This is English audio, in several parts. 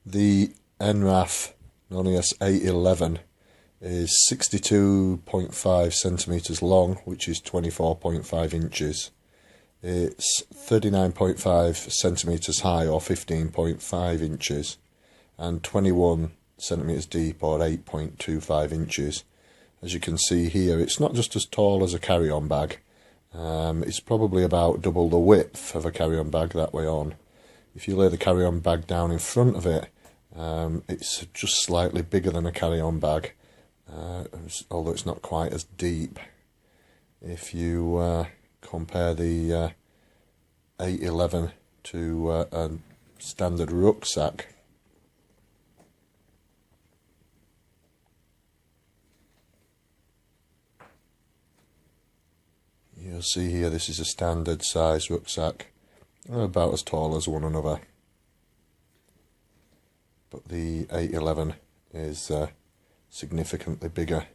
The Enraf Nonius 811 is 62.5 centimeters long, which is 24.5 inches. It's 39.5 centimeters high, or 15.5 inches, and 21 centimeters deep, or 8.25 inches. As you can see here, it's not just as tall as a carry-on bag. It's probably about double the width of a carry-on bag that way on. If you lay the carry-on bag down in front of it, it's just slightly bigger than a carry-on bag, although it's not quite as deep. If you compare the 811 to a standard rucksack, you'll see here this is a standard size rucksack, about as tall as one another. But the 811 is significantly bigger,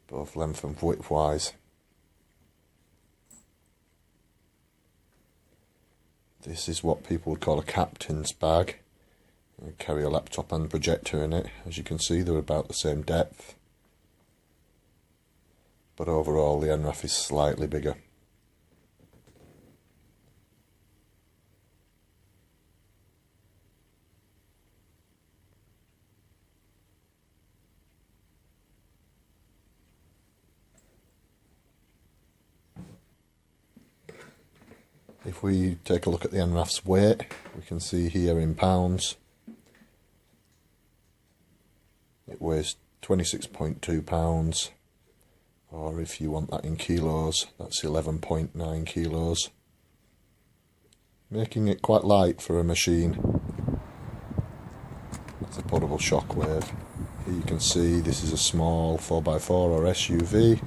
both length and width wise. This is what people would call a captain's bag. You carry a laptop and projector in it. As you can see, they're about the same depth. But overall, the Enraf is slightly bigger. If we take a look at the Enraf's weight, we can see here in pounds, it weighs 26.2 pounds, or if you want that in kilos, that's 11.9 kilos, making it quite light for a machine. That's a portable Shockwave. Here you can see this is a small 4x4 or SUV.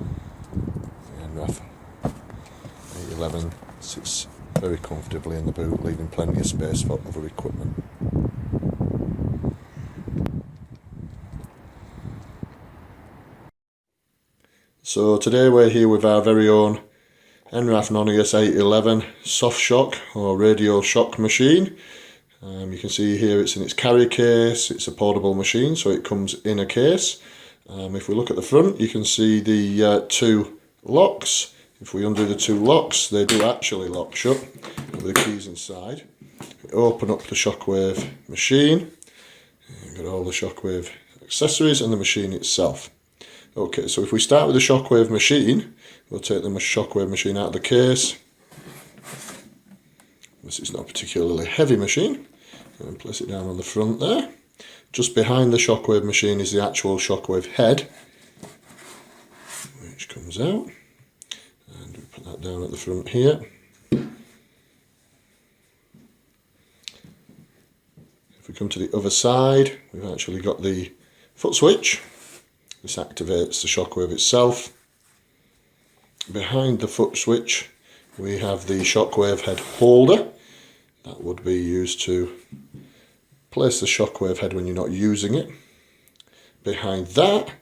The Enraf 811 sits very comfortably in the boot, leaving plenty of space for other equipment. So today we're here with our very own Enraf Nonius 811 soft shock or radial shock machine. You can see here it's in its carry case. It's a portable machine, so it comes in a case. If we look at the front, you can see the two locks. If we undo the two locks, they do actually lock shut with the keys inside. We open up the Shockwave machine. You've got all the Shockwave accessories and the machine itself. Okay, so if we start with the Shockwave machine, we'll take the Shockwave machine out of the case. This is not a particularly heavy machine. And place it down on the front there. Just behind the Shockwave machine is the actual Shockwave head, which comes out. And we put that down at the front here. If we come to the other side, we've actually got the foot switch. This activates the Shockwave itself. Behind the foot switch, we have the Shockwave head holder. That would be used to place the Shockwave head when you're not using it. Behind that,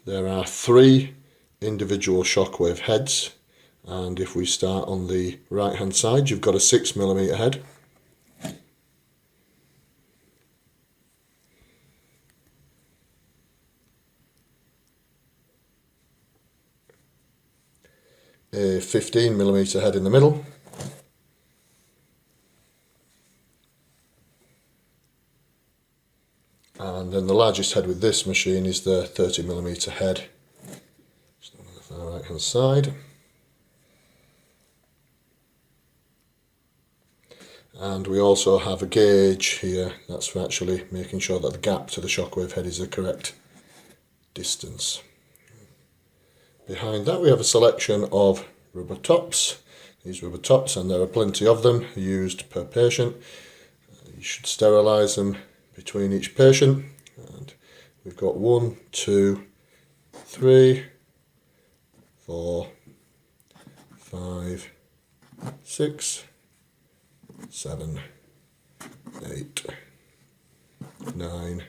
there are three individual Shockwave heads. And if we start on the right hand side, you've got a 6mm head. A 15mm head in the middle. And then the largest head with this machine is the 30mm head. Just on the far right hand side. And we also have a gauge here, that's for actually making sure that the gap to the Shockwave head is the correct distance. Behind that we have a selection of rubber tops. These rubber tops, and there are plenty of them, are used per patient. You should sterilise them between each patient. And we've got 1, 2, 3, 4, 5, 6, 7, 8, 9,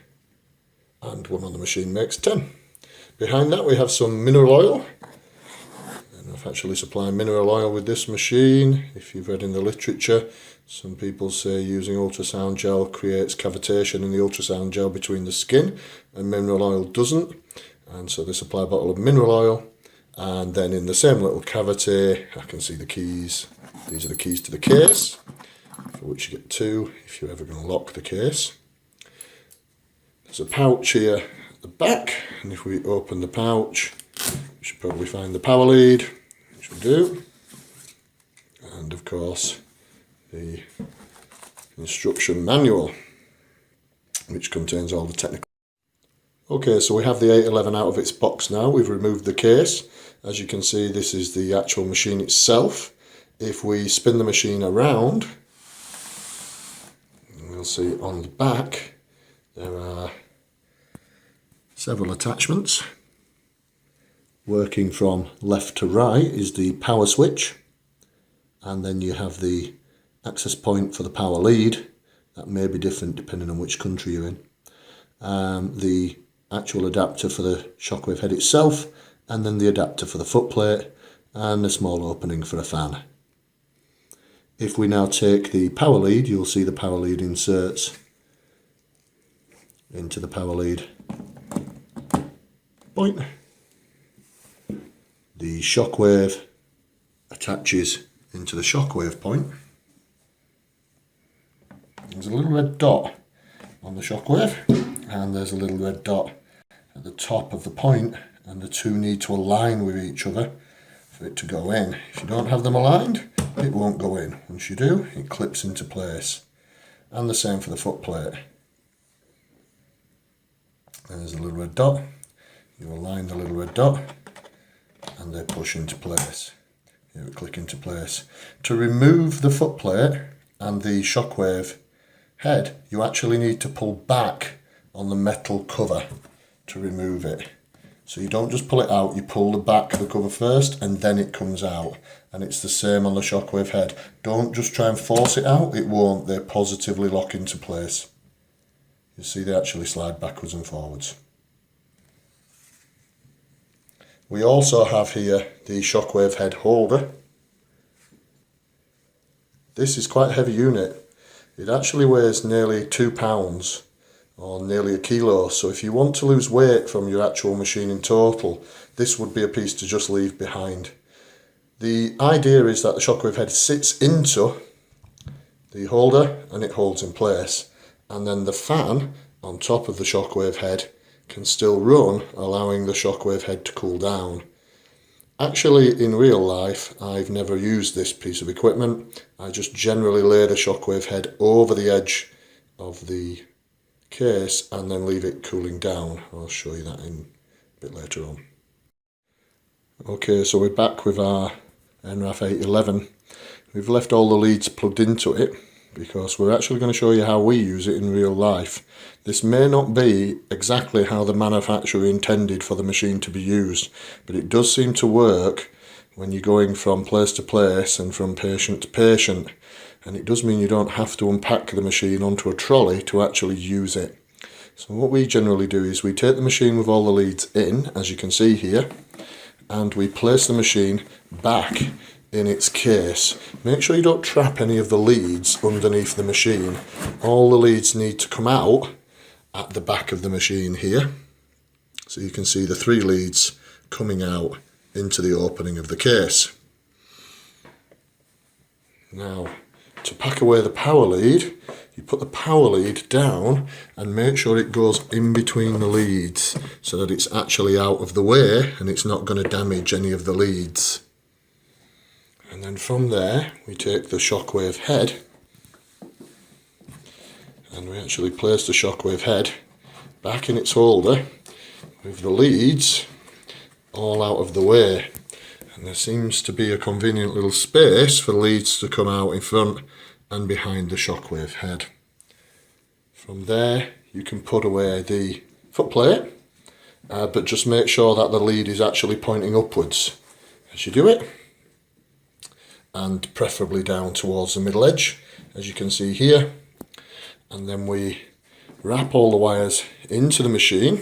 and one on the machine makes 10. Behind that we have some mineral oil. I've actually supplied mineral oil with this machine. If you've read in the literature, some people say using ultrasound gel creates cavitation in the ultrasound gel between the skin, and mineral oil doesn't. And so they supply a bottle of mineral oil, and then in the same little cavity, I can see the keys. These are the keys to the case, for which you get two if you're ever going to lock the case. There's a pouch here at the back, and if we open the pouch, we should probably find the power lead, which we do, and of course the instruction manual, which contains all the technical. Okay, so we have the 811 out of its box now. We've removed the case. As you can see, this is the actual machine itself. If we spin the machine around, we'll see on the back there are several attachments. Working from left to right is the power switch, and then you have the access point for the power lead. That may be different depending on which country you're in. The actual adapter for the Shockwave head itself, and then the adapter for the footplate, and a small opening for a fan. If we now take the power lead, you'll see the power lead inserts into the power lead point. The Shockwave attaches into the Shockwave point. There's a little red dot on the Shockwave, and there's a little red dot at the top of the point, and the two need to align with each other for it to go in. If you don't have them aligned, it won't go in. Once you do, it clips into place. And the same for the foot plate. There's a little red dot. You align the little red dot, and they push into place. Here we click into place. To remove the foot plate and the Shockwave head, you actually need to pull back on the metal cover to remove it. So you don't just pull it out, you pull the back of the cover first and then it comes out. And it's the same on the Shockwave head. Don't just try and force it out, it won't. They positively lock into place. You see they actually slide backwards and forwards. We also have here the Shockwave head holder. This is quite a heavy unit. It actually weighs nearly 2 pounds or nearly a kilo. So if you want to lose weight from your actual machine in total, this would be a piece to just leave behind. The idea is that the Shockwave head sits into the holder and it holds in place. And then the fan on top of the Shockwave head can still run, allowing the Shockwave head to cool down. Actually, in real life, I've never used this piece of equipment. I just generally lay the Shockwave head over the edge of the case and then leave it cooling down. I'll show you that in a bit later on. Okay, so we're back with our Enraf 811. We've left all the leads plugged into it because we're actually going to show you how we use it in real life. This may not be exactly how the manufacturer intended for the machine to be used, but it does seem to work when you're going from place to place and from patient to patient. And it does mean you don't have to unpack the machine onto a trolley to actually use it. So what we generally do is we take the machine with all the leads in, as you can see here, and we place the machine back in its case. Make sure you don't trap any of the leads underneath the machine. All the leads need to come out at the back of the machine here. So you can see the 3 leads coming out into the opening of the case. Now, to pack away the power lead, you put the power lead down and make sure it goes in between the leads so that it's actually out of the way and it's not going to damage any of the leads. And then from there we take the Shockwave head and we actually place the Shockwave head back in its holder with the leads all out of the way. And there seems to be a convenient little space for leads to come out in front and behind the Shockwave head. From there you can put away the footplate, but just make sure that the lead is actually pointing upwards as you do it, and preferably down towards the middle edge, as you can see here. And then we wrap all the wires into the machine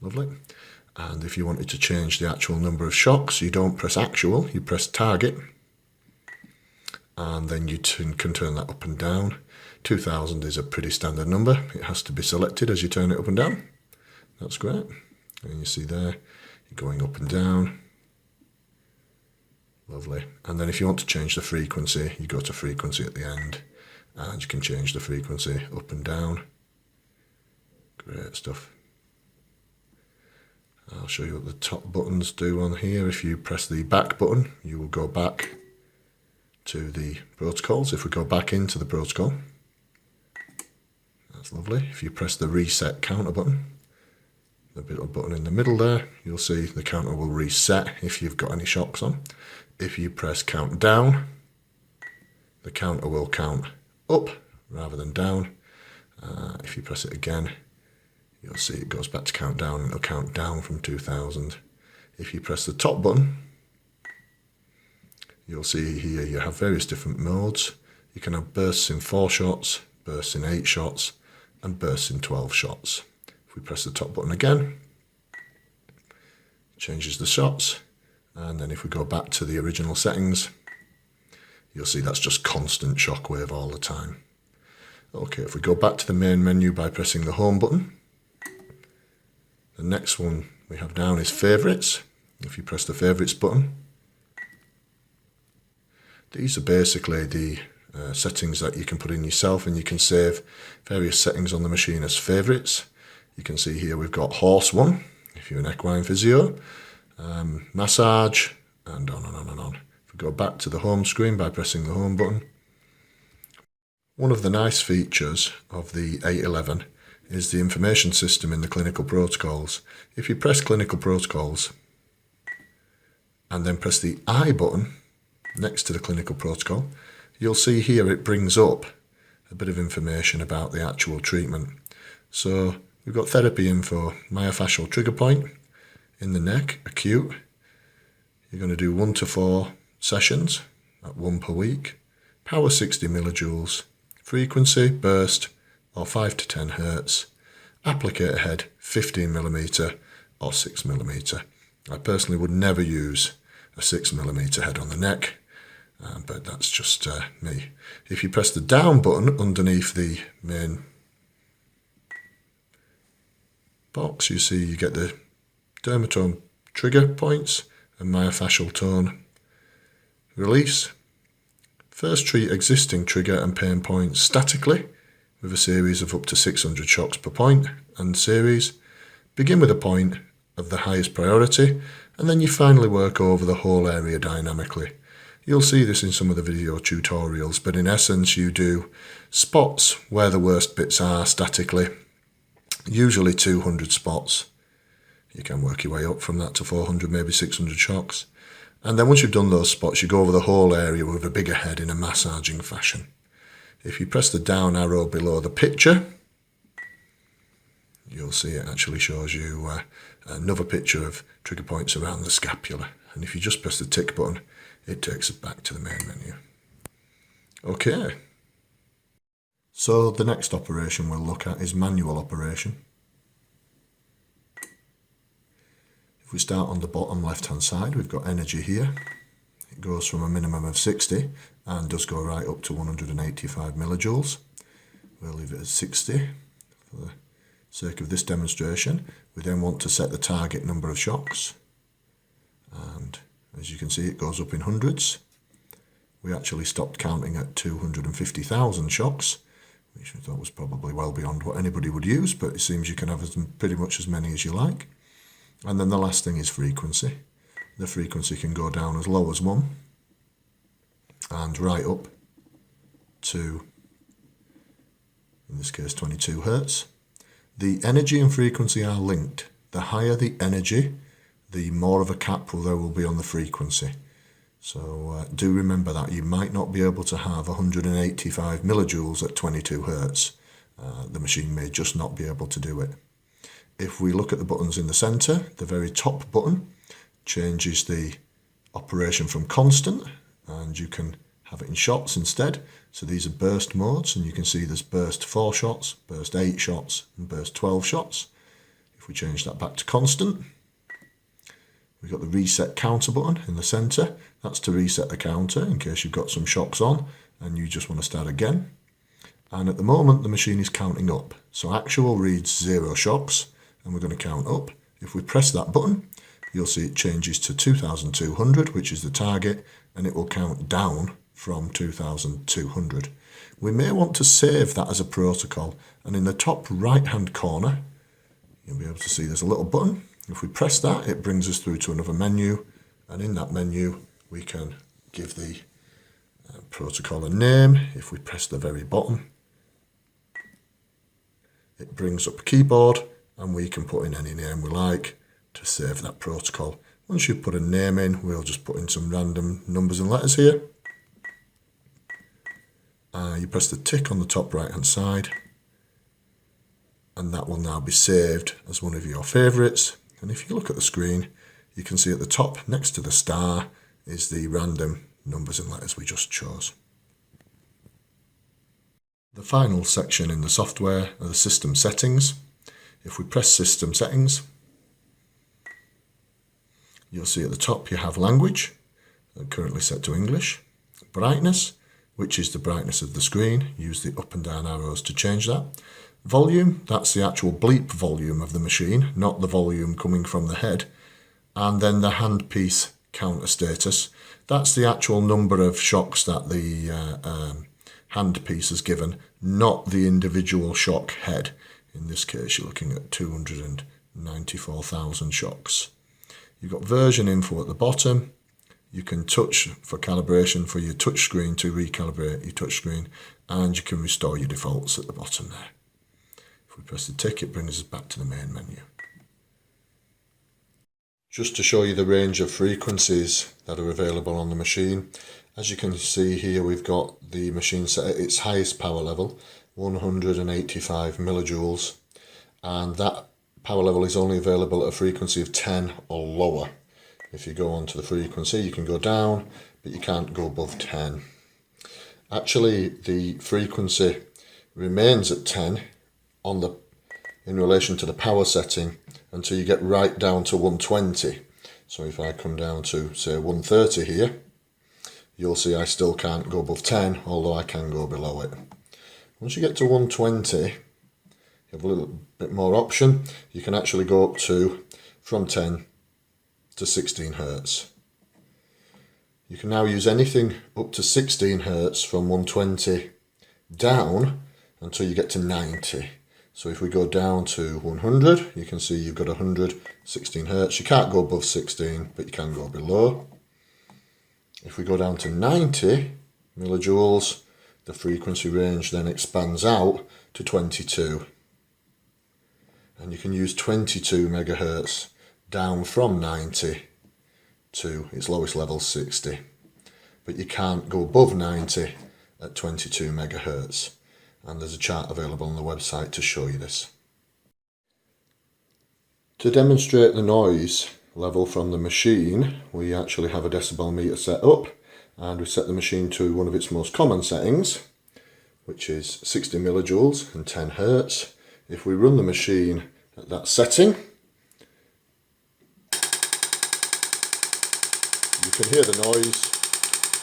Lovely. And if you wanted to change the actual number of shocks, you don't press actual, you press target. And then you can turn that up and down. 2000 is a pretty standard number. It has to be selected as you turn it up and down. That's great. And you see there, you're going up and down. Lovely. And then if you want to change the frequency, you go to frequency at the end. And you can change the frequency up and down. Great stuff. I'll show you what the top buttons do on here. If you press the back button, you will go back to the protocols. If we go back into the protocol, that's lovely. If you press the reset counter button, the little button in the middle there, you'll see the counter will reset if you've got any shocks on. If you press count down, the counter will count up rather than down. If you press it again, you'll see it goes back to count down and it'll count down from 2000. If you press the top button, you'll see here you have various different modes. You can have bursts in 4 shots, bursts in 8 shots, and bursts in 12 shots. If we press the top button again, it changes the shots. And then if we go back to the original settings, you'll see that's just constant shockwave all the time. Okay, if we go back to the main menu by pressing the home button, the next one we have down is favourites. If you press the favourites button, these are basically the settings that you can put in yourself, and you can save various settings on the machine as favourites. You can see here we've got horse 1, if you're an equine physio, massage, and on and on and on. If we go back to the home screen by pressing the home button, one of the nice features of the 811 is the information system in the clinical protocols. If you press clinical protocols and then press the I button next to the clinical protocol, you'll see here it brings up a bit of information about the actual treatment. So we've got therapy info, myofascial trigger point in the neck, acute. You're going to do 1 to 4 sessions at 1 per week. Power 60 millijoules. Frequency, burst, or 5 to 10 hertz. Applicator head, 15mm or 6mm. I personally would never use a 6mm head on the neck, but that's just me. If you press the down button underneath the main box, you see you get the dermatome trigger points and myofascial tone release. First, treat existing trigger and pain points statically with a series of up to 600 shocks per point and series. Begin with a point of the highest priority, and then you finally work over the whole area dynamically. You'll see this in some of the video tutorials, but in essence you do spots where the worst bits are statically, usually 200 spots. You can work your way up from that to 400, maybe 600 shocks. And then once you've done those spots, you go over the whole area with a bigger head in a massaging fashion. If you press the down arrow below the picture, you'll see it actually shows you another picture of trigger points around the scapula. And if you just press the tick button, it takes it back to the main menu. Okay. So the next operation we'll look at is manual operation. If we start on the bottom left hand side, we've got energy here. It goes from a minimum of 60 and does go right up to 185 millijoules. We'll leave it at 60 for the sake of this demonstration. We then want to set the target number of shocks, and as you can see it goes up in hundreds. We actually stopped counting at 250,000 shocks, which I thought was probably well beyond what anybody would use, but it seems you can have pretty much as many as you like. And then the last thing is frequency. The frequency can go down as low as 1 and right up to, in this case, 22 hertz. The energy and frequency are linked. The higher the energy, the more of a cap there will be on the frequency. So do remember that. You might not be able to have 185 millijoules at 22 hertz. The machine may just not be able to do it. If we look at the buttons in the centre, the very top button changes the operation from constant, and you can have it in shots instead. So these are burst modes, and you can see there's burst 4 shots, burst 8 shots, and burst 12 shots. If we change that back to constant, we've got the reset counter button in the centre. That's to reset the counter in case you've got some shocks on and you just want to start again. And at the moment the machine is counting up. So actual reads 0 shocks and we're going to count up. If we press that button, you'll see it changes to 2200, which is the target, and it will count down from 2200. We may want to save that as a protocol, and in the top right hand corner you'll be able to see there's a little button. If we press that, it brings us through to another menu, and in that menu we can give the protocol a name. If we press the very bottom, it brings up a keyboard and we can put in any name we like to save that protocol. Once you've put a name in, we'll just put in some random numbers and letters here. You press the tick on the top right hand side and that will now be saved as one of your favourites. And if you look at the screen, you can see at the top next to the star is the random numbers and letters we just chose. The final section in the software are the system settings. If we press system settings, you'll see at the top you have language, currently set to English, brightness, which is the brightness of the screen. Use the up and down arrows to change that. Volume, that's the actual bleep volume of the machine, not the volume coming from the head. And then the handpiece counter status, that's the actual number of shocks that the handpiece has given, not the individual shock head. In this case you're looking at 294,000 shocks. You've got version info at the bottom. You can touch for calibration for your touch screen to recalibrate your touch screen, and you can restore your defaults at the bottom there. If we press the tick, it brings us back to the main menu. Just to show you the range of frequencies that are available on the machine, as you can see here we've got the machine set at its highest power level, 185 millijoules, and that power level is only available at a frequency of 10 or lower. If you go on to the frequency, you can go down, but you can't go above 10. Actually, the frequency remains at 10 in relation to the power setting until you get right down to 120. So if I come down to, say, 130 here, you'll see I still can't go above 10, although I can go below it. Once you get to 120, you have a little bit more option. You can actually go up to, from 10 to 16 Hertz. You can now use anything up to 16 Hertz from 120 down until you get to 90. So if we go down to 100, you can see you've got 100, 16 Hertz. You can't go above 16, but you can go below. If we go down to 90 millijoules, the frequency range then expands out to 22. And you can use 22 megahertz down from 90 to its lowest level, 60. But you can't go above 90 at 22 megahertz. And there's a chart available on the website to show you this. To demonstrate the noise level from the machine, we actually have a decibel meter set up, and we set the machine to one of its most common settings, which is 60 millijoules and 10 Hertz. If we run the machine at that setting, you can hear the noise.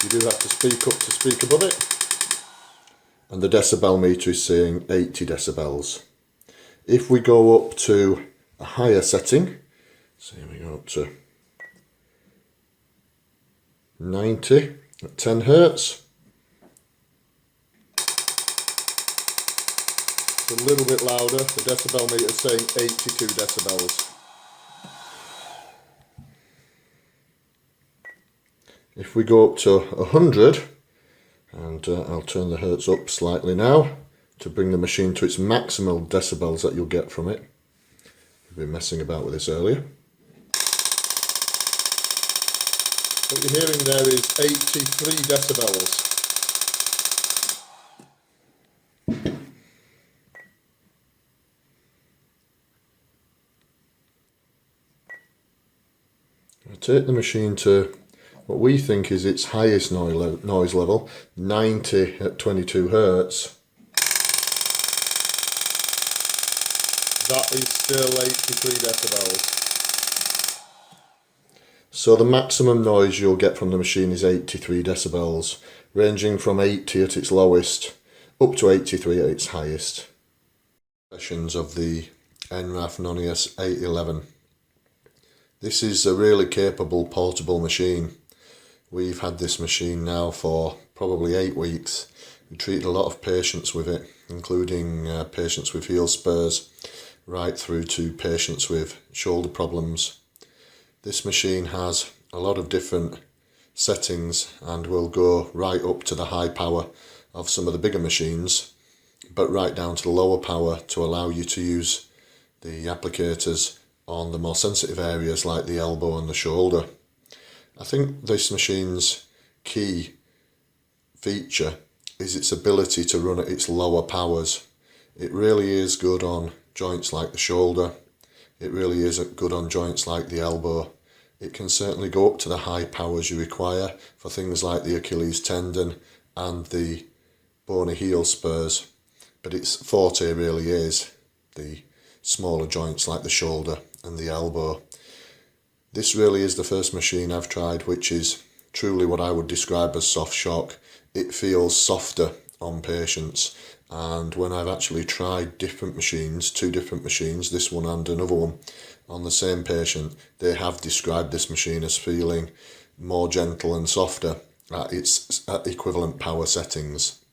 You do have to speak up to speak above it. And the decibel meter is saying 80 decibels. If we go up to a higher setting, so we go up to 90 at 10 Hertz, it's a little bit louder. The decibel meter is saying 82 decibels. If we go up to 100, and I'll turn the Hertz up slightly now to bring the machine to its maximal decibels that you'll get from it. We've been messing about with this earlier. What you're hearing there is 83 decibels. I'll take the machine to what we think is its highest noise level, 90 at 22 Hertz. That is still 83 decibels. So the maximum noise you'll get from the machine is 83 decibels, ranging from 80 at its lowest up to 83 at its highest. Sessions of the Enraf Nonius 811. This is a really capable portable machine. We've had this machine now for probably 8 weeks. We treated a lot of patients with it, including patients with heel spurs, right through to patients with shoulder problems. This machine has a lot of different settings and will go right up to the high power of some of the bigger machines, but right down to the lower power to allow you to use the applicators on the more sensitive areas like the elbow and the shoulder. I think this machine's key feature is its ability to run at its lower powers. It really is good on joints like the shoulder. It really is good on joints like the elbow. It can certainly go up to the high powers you require for things like the Achilles tendon and the bony heel spurs. But its forte really is the smaller joints like the shoulder and the elbow. This really is the first machine I've tried which is truly what I would describe as soft shock. It feels softer on patients, and when I've actually tried different machines, 2 different machines, this one and another one, on the same patient, they have described this machine as feeling more gentle and softer at its equivalent power settings.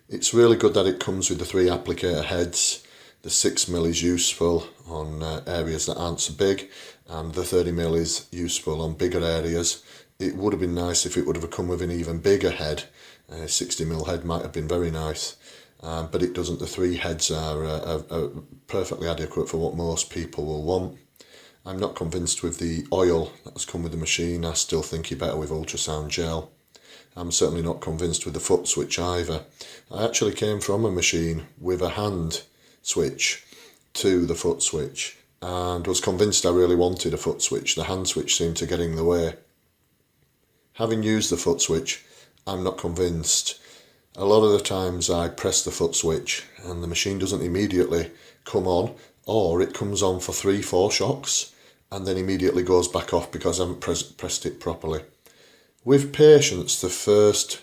It's really good that it comes with the 3 applicator heads. The 6mm is useful on areas that aren't so big, and the 30mm is useful on bigger areas. It would have been nice if it would have come with an even bigger head. A 60mm head might have been very nice, but it doesn't. The 3 heads are perfectly adequate for what most people will want. I'm not convinced with the oil that has come with the machine. I still think you're better with ultrasound gel. I'm certainly not convinced with the foot switch either. I actually came from a machine with a hand switch to the foot switch and was convinced I really wanted a foot switch. The hand switch seemed to get in the way. Having used the foot switch, I'm not convinced. A lot of the times I press the foot switch and the machine doesn't immediately come on, or it comes on for 3-4 shocks and then immediately goes back off because I haven't pressed it properly. With patients, the first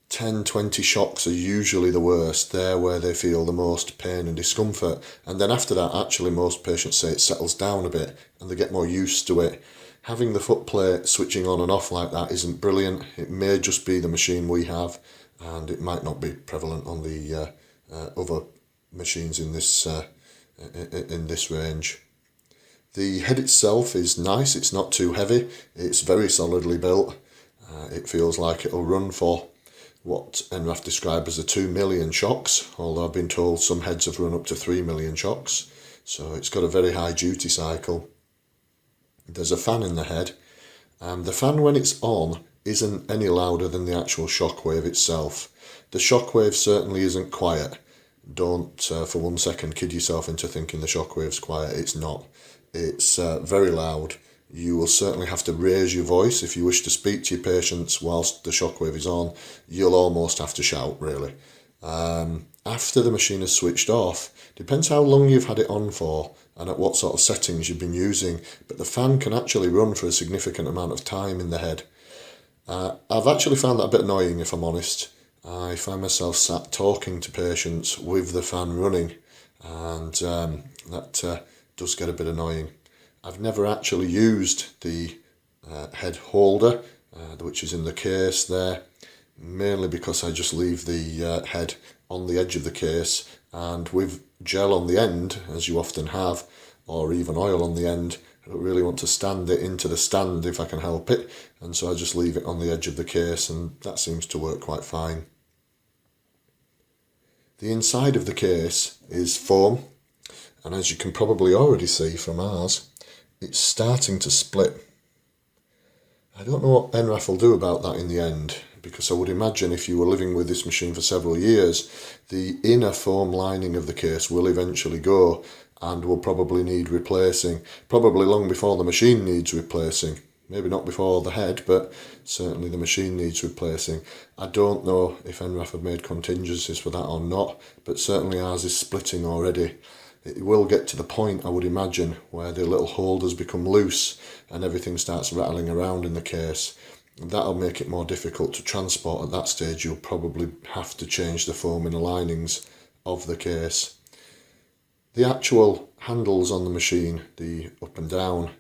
10-20 shocks are usually the worst. They're where they feel the most pain and discomfort, and then after that actually most patients say it settles down a bit and they get more used to it. Having the foot plate switching on and off like that isn't brilliant. It may just be the machine we have, and it might not be prevalent on the other machines in this range. The head itself is nice. It's not too heavy. It's very solidly built. It feels like it'll run for what Enraf described as the 2 million shocks, although I've been told some heads have run up to 3 million shocks. So it's got a very high duty cycle. There's a fan in the head. The fan, when it's on, isn't any louder than the actual Shockwave itself. The Shockwave certainly isn't quiet. Don't for 1 second kid yourself into thinking the Shockwave's quiet. It's not. It's very loud. You will certainly have to raise your voice if you wish to speak to your patients whilst the Shockwave is on. You'll almost have to shout, really. After the machine is switched off, depends how long you've had it on for and at what sort of settings you've been using, but the fan can actually run for a significant amount of time in the head. I've actually found that a bit annoying, if I'm honest. I find myself sat talking to patients with the fan running, and that does get a bit annoying. I've never actually used the head holder, which is in the case there, mainly because I just leave the head on the edge of the case, and with gel on the end, as you often have, or even oil on the end, I don't really want to stand it into the stand if I can help it, and so I just leave it on the edge of the case, and that seems to work quite fine. The inside of the case is foam, and as you can probably already see from ours, it's starting to split. I don't know what Enraf will do about that in the end, because I would imagine if you were living with this machine for several years, the inner foam lining of the case will eventually go and will probably need replacing, probably long before the machine needs replacing. Maybe not before the head, but certainly the machine needs replacing. I don't know if Enraf have made contingencies for that or not, but certainly ours is splitting already. It will get to the point, I would imagine, where the little holders become loose and everything starts rattling around in the case. That'll make it more difficult to transport. At that stage, you'll probably have to change the foam in the linings of the case. The actual handles on the machine, the up and down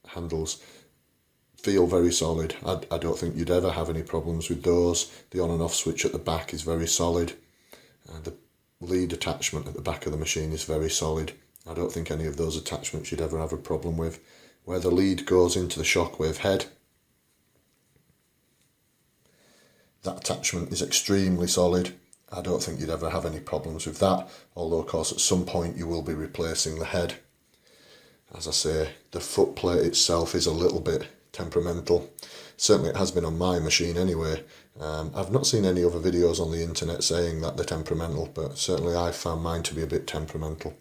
handles, feel very solid. I don't think you'd ever have any problems with those. The on and off switch at the back is very solid. The lead attachment at the back of the machine is very solid. I don't think any of those attachments you'd ever have a problem with. Where the lead goes into the Shockwave head, that attachment is extremely solid. I don't think you'd ever have any problems with that, although of course at some point you will be replacing the head. As I say, the footplate itself is a little bit temperamental. Certainly it has been on my machine anyway. I've not seen any other videos on the internet saying that they're temperamental, but certainly I found mine to be a bit temperamental.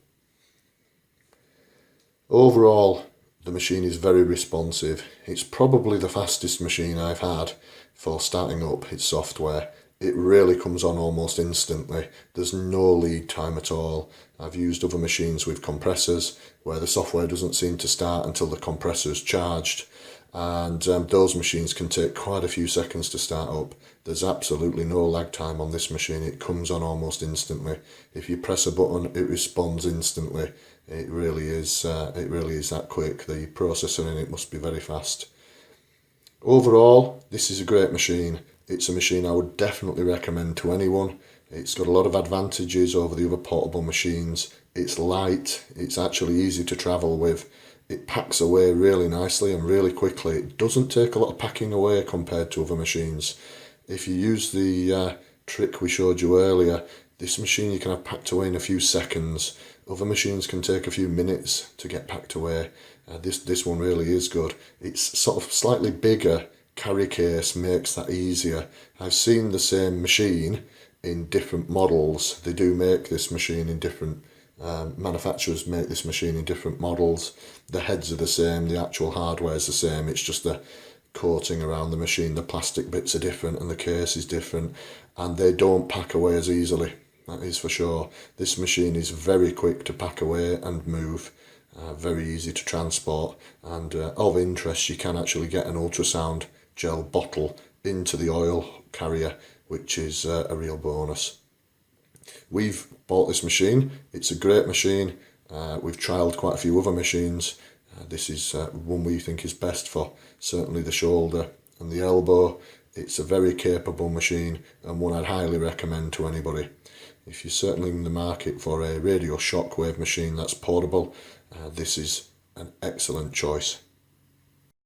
Overall, the machine is very responsive. It's probably the fastest machine I've had for starting up its software. It really comes on almost instantly. There's no lead time at all. I've used other machines with compressors where the software doesn't seem to start until the compressor's charged, and those machines can take quite a few seconds to start up. There's absolutely no lag time on this machine. It comes on almost instantly. If you press a button, it responds instantly. It really is that quick. The processor in it must be very fast. Overall, this is a great machine. It's a machine I would definitely recommend to anyone. It's got a lot of advantages over the other portable machines. It's light, it's actually easy to travel with. It packs away really nicely and really quickly. It doesn't take a lot of packing away compared to other machines. If you use the trick we showed you earlier, this machine you can have packed away in a few seconds. Other machines can take a few minutes to get packed away. This one really is good. It's sort of slightly bigger carry case makes that easier. I've seen the same machine in different models. They do make this machine in different manufacturers make this machine in different models. The heads are the same, the actual hardware is the same, it's just the coating around the machine, the plastic bits are different and the case is different, and they don't pack away as easily, that is for sure. This machine is very quick to pack away and move, very easy to transport, and of interest, you can actually get an ultrasound gel bottle into the oil carrier, which is a real bonus. We've bought this machine. It's a great machine. We've trialled quite a few other machines. This is one we think is best for certainly the shoulder and the elbow. It's a very capable machine and one I'd highly recommend to anybody. If you're certainly in the market for a radio Shockwave machine that's portable, this is an excellent choice.